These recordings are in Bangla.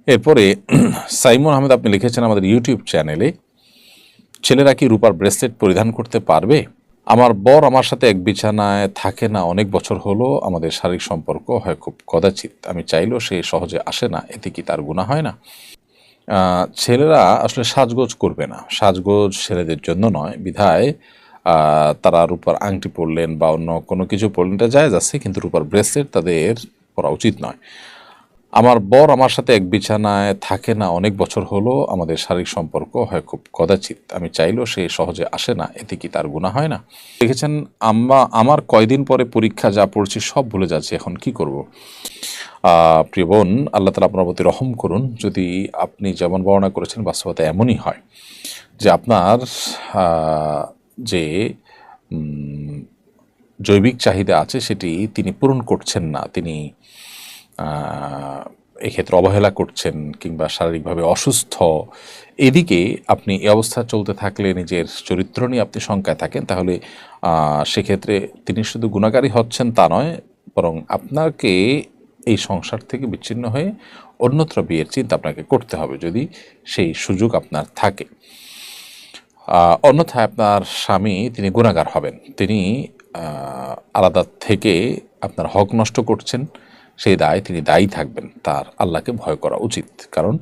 এরপরে সাইমন আহমেদ আপনি লিখেছেন আমাদের ইউটিউব চ্যানেলে, ছেলেরা কি রূপার ব্রেসলেট পরিধান করতে পারবে? আমার বর আমার সাথে এক বিছানায় থাকে না অনেক বছর হলো, আমাদের শারীরিক সম্পর্ক হয় খুব কদাচিৎ, আমি চাইলেও সে সহজে আসে না, এতে কি তার গুনাহ হয় না? ছেলেরা আসলে সাজগোজ করবে না, সাজগোজ ছেলেদের জন্য নয়, বিধায় তারা রূপার আংটি পরলেন বা অন্য কোনো কিছু পরলেন এটা জায়েজ আছে, কিন্তু রূপার ব্রেসলেট তাদের পরা উচিত নয়। আমার বর আমার সাথে এক বিছানায় থাকে না অনেক বছর হলো, আমাদের শারীরিক সম্পর্ক হয় খুব কদাচিৎ, আমি চাইলেও সে সহজে আসে না, এতে কি তার গুনাহ হয় না? লিখেছেন, আমার কয়দিন পরে পরীক্ষা, যা পড়ছি সব ভুলে যাচ্ছি, এখন কি করব? প্রিয় বোন, আল্লাহ তাআলা আপনার প্রতি রহম করুন। যদি আপনি যেমন বর্ণনা করেছেন বাস্তবতা এমনই হয় যে আপনার যে জৈবিক চাহিদা আছে সেটি তিনি পূরণ করছেন না, তিনি এক্ষেত্রে অবহেলা করছেন কিংবা শারীরিকভাবে অসুস্থ, এদিকে আপনি এই অবস্থা চলতে থাকলে নিজের চরিত্র নিয়ে আপনি শঙ্কায় থাকেন, তাহলে সেক্ষেত্রে তিনি শুধু গুনাহগারী হচ্ছেন তা নয়, বরং আপনাকে এই সংসার থেকে বিচ্ছিন্ন হয়ে অন্যত্র বিয়ের চিন্তা আপনাকে করতে হবে, যদি সেই সুযোগ আপনার থাকে। অন্যথায় আপনার স্বামী তিনি গুনাহগার হবেন, তিনি আলাদা থেকে আপনার হক নষ্ট করছেন, সেই দায় তিনি দায়ী থাকবেন। তার আল্লাহকে ভয় করা উচিত, কারণ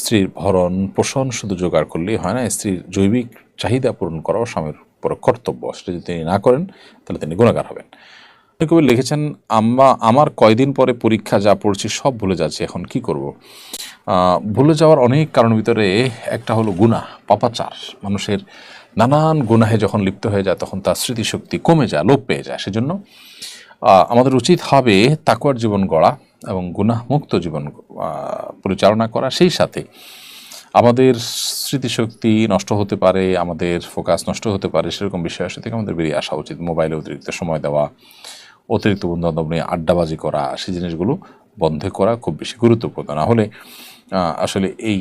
স্ত্রীর ভরণ পোষণ শুধু জোগাড় করলেই হয় না, স্ত্রীর জৈবিক চাহিদা পূরণ করাও স্বামীর উপর কর্তব্য, সেটা যদি তিনি না করেন তাহলে তিনি গুনাহগার হবেন। কবি লিখেছেন, আমার কয়দিন পরে পরীক্ষা, যা পড়ছি সব ভুলে যাচ্ছি, এখন কি করব? ভুলে যাওয়ার অনেক কারণের ভিতরে একটা হলো গুনাহ, পাপাচার। মানুষের নানান গুনাহে যখন লিপ্ত হয়ে যায় তখন তার স্মৃতিশক্তি কমে যায়, লোপ পেয়ে যায়। সেজন্য আমাদের উচিত হবে তাকওয়ার জীবন গড়া এবং গুনাহ মুক্ত জীবন পরিচালনা করা। সেই সাথে আমাদের স্মৃতিশক্তি নষ্ট হতে পারে, আমাদের ফোকাস নষ্ট হতে পারে, সেরকম বিষয়ের সাথে আমাদের বেরিয়ে আসা উচিত। মোবাইলে অতিরিক্ত সময় দেওয়া, অতিরিক্ত বন্ধুবান্ধব নিয়ে আড্ডাবাজি করা, সেই জিনিসগুলো বন্ধ করা খুব বেশি গুরুত্বপূর্ণ। না হলে আসলে এই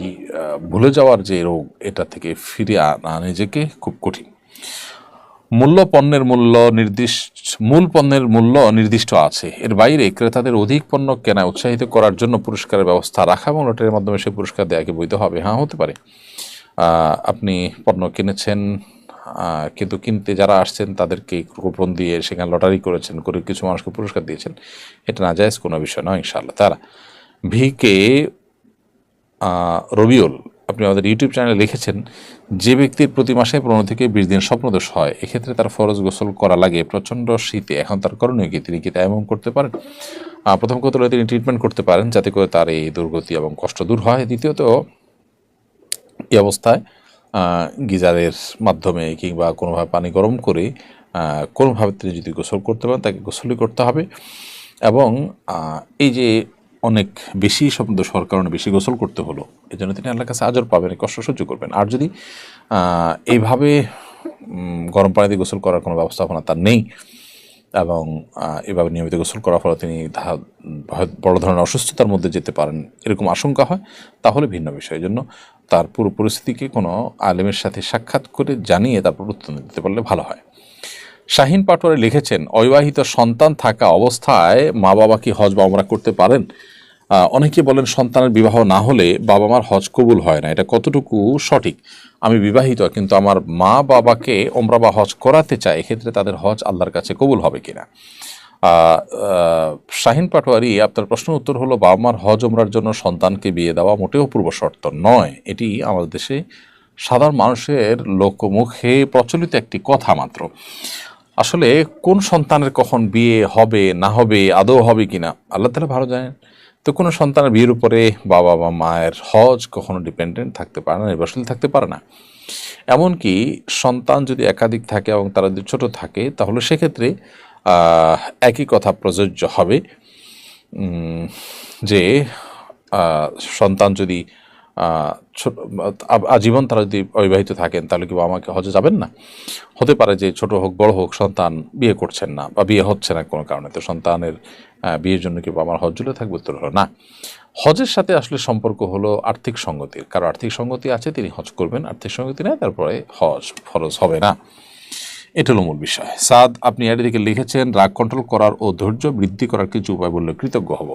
ভুলে যাওয়ার যে রোগ, এটা থেকে ফিরে আনা নিজেকে খুব কঠিন। মূল পণ্যের মূল্য নির্দিষ্ট আছে, এর বাইরে ক্রেতাদের অধিক পণ্য কেনায় উৎসাহিত করার জন্য পুরস্কারের ব্যবস্থা রাখা এবং লটারির মাধ্যমে সেই পুরস্কার দেওয়াকে বৈধ হবে? হ্যাঁ, হতে পারে। আপনি পণ্য কিনেছেন, কিন্তু কিনতে যারা আসছেন তাদেরকে কুপন দিয়ে সেখানে লটারি করেছেন, করে কিছু মানুষকে পুরস্কার দিয়েছেন, এটা নাজায়েজ কোনো বিষয় নয় ইনশাআল্লাহ তাআলা। ভিকে রবিউল আপনি আমাদের ইউটিউব চ্যানেলে লিখেছেন, যে ব্যক্তির প্রতি মাসে 15 থেকে 20 দিন স্বপ্নদোষ হয়, এক্ষেত্রে তার ফরজ গোসল করা লাগে, প্রচণ্ড শীতে, এখন তার করণীয় কি? তিনি কি তায়াম্মুম করতে পারেন? প্রথম কথা হলো তিনি ট্রিটমেন্ট করতে পারেন যাতে করে তার এই দুর্গতি এবং কষ্ট দূর হয়। দ্বিতীয়ত, এই অবস্থায় গিজারের মাধ্যমে কিংবা কোনোভাবে পানি গরম করে কোনোভাবে তিনি যদি গোসল করতে পারেন তাকে গোসলই করতে হবে। এবং এই যে অনেক বেশি স্বপ্নদোষ হওয়ার কারণে বেশি গোসল করতে হলো, এই জন্য তিনি আল্লাহর কাছে আজর পাবেন, কষ্ট সহ্য করবেন। আর যদি এইভাবে গরম পানি দিয়ে গোসল করার কোনো ব্যবস্থাপনা তার নেই এবং এভাবে নিয়মিত গোসল করার ফলে তিনি বড় ধরনের অসুস্থতার মধ্যে যেতে পারেন এরকম আশঙ্কা হয়, তাহলে ভিন্ন বিষয়। এই জন্য তার পুরো পরিস্থিতিকে কোনো আলেমের সাথে সাক্ষাৎ করে জানিয়ে তারপর উত্তর দিতে পারলে ভালো হয়। শাহিন পাটোয়ারি লিখেছেন, অবিবাহিত সন্তান থাকা অবস্থায় মা বাবা কি হজ বা ওমরা করতে পারেন? অনেকে বলেন সন্তানের বিবাহ না হলে বাবা মার হজ কবুল হয় না, এটা কতটুকু সঠিক? আমি বিবাহিত কিন্তু আমার মা বাবাকে ওমরা বা হজ করাতে চাই, এক্ষেত্রে তাদের হজ আল্লাহর কাছে কবুল হবে কিনা? শাহিন পাটোয়ারি, আপনার প্রশ্নের উত্তর হলো, বাবা মার হজ ওমরার জন্য সন্তানকে বিয়ে দেওয়া মোটেও পূর্ব শর্ত নয়। এটি আমাদের দেশে সাধারণ মানুষের লোকমুখে প্রচলিত একটি কথা মাত্র। আসলে কোন সন্তানের কখন বিয়ে হবে না হবে, আদৌ হবে কিনা আল্লাহ তাআলা ভালো জানেন। তো কোনো সন্তানের বিয়ের উপরে বাবা বা মায়ের হজ কখনো ডিপেন্ডেন্ট থাকতে পারে না, নির্ভরশীল থাকতে পারে না। এমনকি সন্তান যদি একাধিক থাকে এবং তারা যদি ছোট থাকে, তাহলে সেক্ষেত্রে একই কথা প্রযোজ্য হবে যে সন্তান যদি আজীবন তারা যদি অবিবাহিত থাকেন, তাহলে কি বাবা মাকে হজে যাবেন না? হতে পারে যে ছোট হোক বড় হোক সন্তান বিয়ে করছেন না বা বিয়ে হচ্ছে না কোনো কারণে, তো সন্তানের বিয়ের জন্য কি বাবা মার হজ ঝুলে থাকবে? উত্তর হলো না। হজের সাথে আসলে সম্পর্ক হলো আর্থিক সঙ্গতির, কারো আর্থিক সঙ্গতি আছে তিনি হজ করবেন, আর্থিক সঙ্গতি নেই তারপরে হজ ফরজ হবে না। এটা হলো মূল বিষয়। সাদ, আপনি এর দিকে লিখেছেন রাগ কন্ট্রোল করার ও ধৈর্য বৃদ্ধি করার কিছু উপায় বললে কৃতজ্ঞ হব।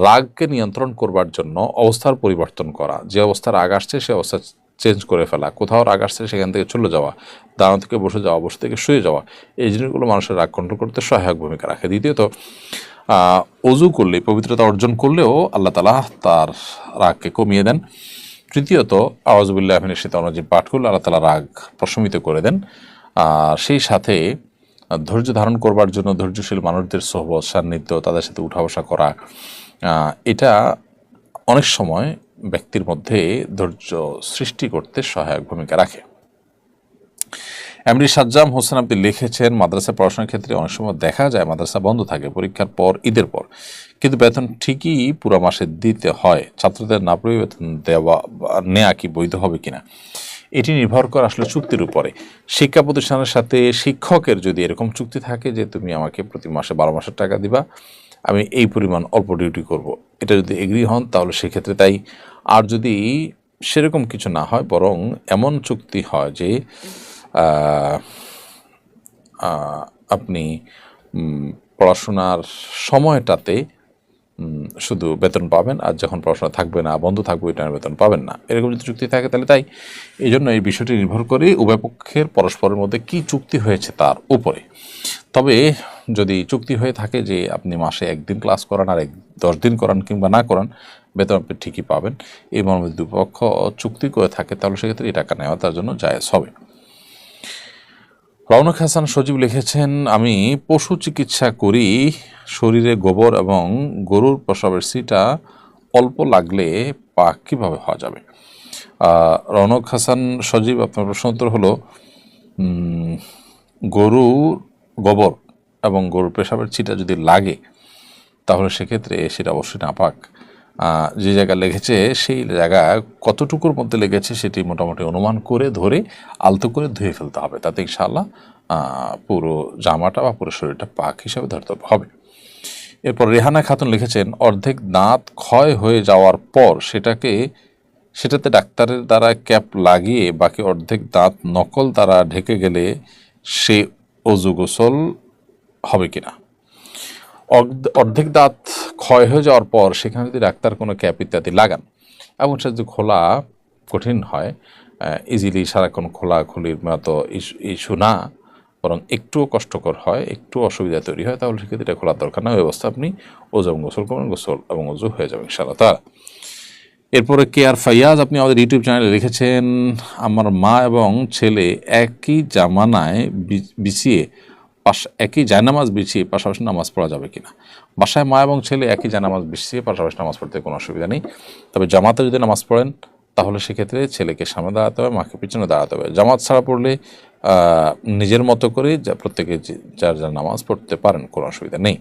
রাগকে নিয়ন্ত্রণ করবার জন্য অবস্থার পরিবর্তন করা, যে অবস্থা রাগ আসছে সে অবস্থা চেঞ্জ করে ফেলা, কোথাও রাগ আসছে সেখান থেকে চলে যাওয়া, দাঁড়ানো থেকে বসে যাওয়া, বসে থেকে শুয়ে যাওয়া, এই জিনিসগুলো মানুষের রাগ কন্ট্রোল করতে সহায়ক ভূমিকা রাখে। দ্বিতীয়ত, অজু করলে, পবিত্রতা অর্জন করলেও আল্লাহ তাআলা তার রাগকে কমিয়ে দেন। তৃতীয়ত, আউযুবিল্লাহি মিনাশ শাইতানির রাজিম পাঠ করলে আল্লাহ তাআলা রাগ প্রশমিত করে দেন। আর সেই সাথে ধৈর্য ধারণ করবার জন্য ধৈর্যশীল মানুষদের সোহবত, সান্নিধ্য, তাদের সাথে উঠা বসা করা, এটা অনেক সময় ব্যক্তির মধ্যে ধৈর্য সৃষ্টি করতে সহায়ক ভূমিকা রাখে। এমডি সাজ্জাম হোসেন আপনি লিখেছেন মাদ্রাসায় পড়াশোনার ক্ষেত্রে অনেক সময় দেখা যায় মাদ্রাসা বন্ধ থাকে পরীক্ষার পর, ঈদের পর, কিন্তু বেতন ঠিকই পুরো মাসে দিতে হয়। ছাত্রদের না পেয়ে বেতন নেওয়া কি বৈধ হবে কিনা? এটি নির্ভর করে আসলে চুক্তির উপরে। শিক্ষা প্রতিষ্ঠানের সাথে শিক্ষকের যদি এরকম চুক্তি থাকে যে তুমি আমাকে প্রতি মাসে 12 মাসের টাকা দিবা, আমি এই পরিমাণ অল্প ডিউটি করব, এটা যদি এগ্রি হন তাহলে সেক্ষেত্রে তাই। আর যদি সেরকম কিছু না হয়, বরং এমন চুক্তি হয় যে আপনি পড়াশোনার সময়টাতে শুধু বেতন পাবেন, আর যখন পড়াশোনা থাকবে না, বন্ধ থাকবে, ওই টাইমে বেতন পাবেন না, এরকম যদি চুক্তি থাকে তাহলে তাই। এই জন্য এই বিষয়টি নির্ভর করে উভয় পক্ষের পরস্পরের মধ্যে কি চুক্তি হয়েছে তার উপরে। তবে যদি চুক্তি হয়ে থাকে যে আপনি মাসে 1 দিন ক্লাস করান আর 10 দিন করান কিংবা না করান, বেতন আপনি ঠিকই পাবেন, এই মর্মে দুপক্ষ চুক্তি করে থাকে, তাহলে সেক্ষেত্রে এই টাকা নেওয়া তার জন্য জায়েজ হবে। রওনক হাসান সজীব লিখেছেন আমি পশু চিকিৎসা করি, শরীরে গোবর এবং গরুর প্রস্রাবের সিটা অল্প লাগলে পাক কীভাবে হওয়া যাবে? রওনক হাসান সজীব, আপনার প্রশ্ন উত্তর হলো গরুর গোবর এবং গরুর পেশাবের ছিটা যদি লাগে তাহলে সেক্ষেত্রে সেটা অবশ্যই নাপাক। যে জায়গায় লেগেছে সেই জায়গা কতটুকুর মধ্যে লেগেছে সেটি মোটামুটি অনুমান করে ধরে আলতো করে ধুয়ে ফেলতে হবে, তাতে ইনশাআল্লাহ পুরো জামাটা বা পুরো শরীরটা পাক হিসাবে ধরতে হবে। এরপর রেহানা খাতুন লিখেছেন অর্ধেক দাঁত ক্ষয় হয়ে যাওয়ার পর সেটাতে ডাক্তারের দ্বারা ক্যাপ লাগিয়ে বাকি অর্ধেক দাঁত নকল দ্বারা ঢেকে গেলে সে অজু গোসল হবে কিনা? অর্ধেক দাঁত ক্ষয় হয়ে যাওয়ার পর সেখানে যদি ডাক্তার কোনো ক্যাপ ইত্যাদি লাগান এবং সেটা যদি খোলা কঠিন হয়, ইজিলি সারাক্ষণ খোলাখুলির মতো ইস্যু না, বরং একটুও কষ্টকর হয়, একটু অসুবিধা তৈরি হয়, তাহলে সেক্ষেত্রে এটা খোলার দরকার না, ওই অবস্থা আপনি ওজু এবং গোসল করবেন, গোসল এবং ওজু হয়ে যাবে ইনশাআল্লাহ তাআলা। এরপরে কে আর ফাইয়াজ, আপনি আমাদের ইউটিউব চ্যানেলে লিখেছেন আমার মা এবং ছেলে একই জায়নামাজ বিছিয়ে পাশাপাশি নামাজ পড়া যাবে কিনা? বাসায় মা এবং ছেলে একই জায়নামাজ বিছিয়ে পাশাপাশি নামাজ পড়তে কোনো অসুবিধা নেই, তবে জামাতে যদি নামাজ পড়েন তাহলে সেক্ষেত্রে ছেলেকে সামনে দাঁড়াতে হবে, মাকে পিছনে দাঁড়াতে হবে। জামাত ছাড়া পড়লে নিজের মতো করে প্রত্যেকে যার যার নামাজ পড়তে পারেন, কোনো অসুবিধা নেই।